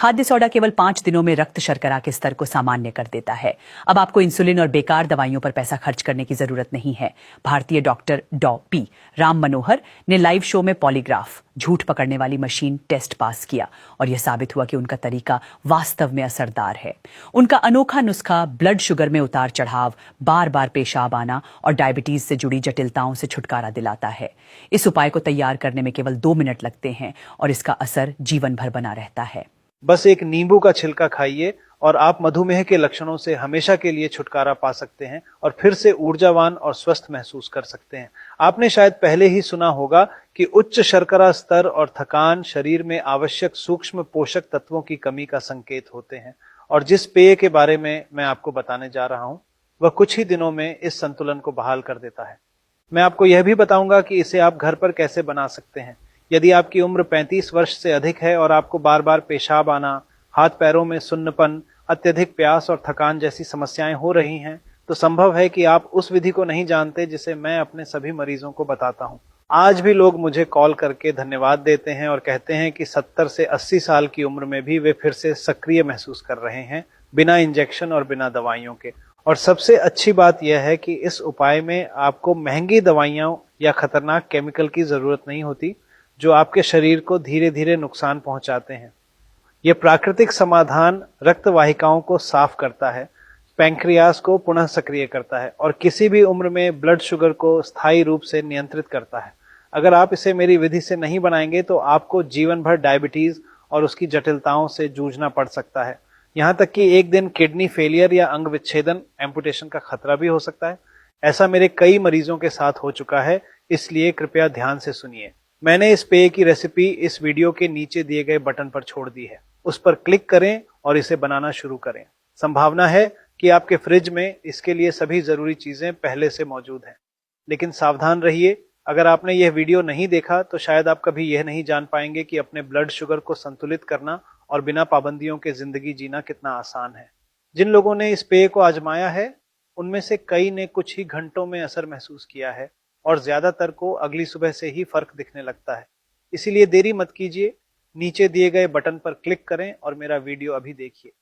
खाद्य सोडा केवल 5 दिनों में रक्त शर्करा के स्तर को सामान्य कर देता है। अब आपको इंसुलिन और बेकार दवाइयों पर पैसा खर्च करने की जरूरत नहीं है। भारतीय डॉक्टर पी राम मनोहर ने लाइव शो में पॉलीग्राफ झूठ पकड़ने वाली मशीन टेस्ट पास किया और यह साबित हुआ कि उनका तरीका वास्तव में असरदार है। उनका अनोखा नुस्खा ब्लड शुगर में उतार चढ़ाव, बार बार पेशाब आना और डायबिटीज से जुड़ी जटिलताओं से छुटकारा दिलाता है। इस उपाय को तैयार करने में केवल 2 मिनट लगते हैं और इसका असर जीवन भर बना रहता है। बस एक नींबू का छिलका खाइए और आप मधुमेह के लक्षणों से हमेशा के लिए छुटकारा पा सकते हैं और फिर से ऊर्जावान और स्वस्थ महसूस कर सकते हैं। आपने शायद पहले ही सुना होगा कि उच्च शर्करा स्तर और थकान शरीर में आवश्यक सूक्ष्म पोषक तत्वों की कमी का संकेत होते हैं, और जिस पेय के बारे में मैं आपको बताने जा रहा हूं वह कुछ ही दिनों में इस संतुलन को बहाल कर देता है। मैं आपको यह भी बताऊंगा कि इसे आप घर पर कैसे बना सकते हैं। यदि आपकी उम्र 35 वर्ष से अधिक है और आपको बार बार पेशाब आना, हाथ पैरों में सुन्नपन, अत्यधिक प्यास और थकान जैसी समस्याएं हो रही हैं, तो संभव है कि आप उस विधि को नहीं जानते जिसे मैं अपने सभी मरीजों को बताता हूं। आज भी लोग मुझे कॉल करके धन्यवाद देते हैं और कहते हैं कि 70 से 80 साल की उम्र में भी वे फिर से सक्रिय महसूस कर रहे हैं, बिना इंजेक्शन और बिना दवाइयों के। और सबसे अच्छी बात यह है कि इस उपाय में आपको महंगी दवाइयों या खतरनाक केमिकल की जरूरत नहीं होती, जो आपके शरीर को धीरे धीरे नुकसान पहुंचाते हैं। यह प्राकृतिक समाधान रक्त वाहिकाओं को साफ करता है, पैंक्रियास को पुनः सक्रिय करता है और किसी भी उम्र में ब्लड शुगर को स्थायी रूप से नियंत्रित करता है। अगर आप इसे मेरी विधि से नहीं बनाएंगे तो आपको जीवन भर डायबिटीज और उसकी जटिलताओं से जूझना पड़ सकता है। यहाँ तक कि एक दिन किडनी फेलियर या अंग विच्छेदन, एम्पुटेशन का खतरा भी हो सकता है। ऐसा मेरे कई मरीजों के साथ हो चुका है, इसलिए कृपया ध्यान से सुनिए। मैंने इस पेय की रेसिपी इस वीडियो के नीचे दिए गए बटन पर छोड़ दी है। उस पर क्लिक करें और इसे बनाना शुरू करें। संभावना है कि आपके फ्रिज में इसके लिए सभी जरूरी चीजें पहले से मौजूद हैं। लेकिन सावधान रहिए, अगर आपने यह वीडियो नहीं देखा तो शायद आप कभी यह नहीं जान पाएंगे कि अपने ब्लड शुगर को संतुलित करना और बिना पाबंदियों के जिंदगी जीना कितना आसान है। जिन लोगों ने इस पेय को आजमाया है, उनमें से कई ने कुछ ही घंटों में असर महसूस किया है और ज्यादातर को अगली सुबह से ही फर्क दिखने लगता है। इसीलिए देरी मत कीजिए, नीचे दिए गए बटन पर क्लिक करें और मेरा वीडियो अभी देखिए।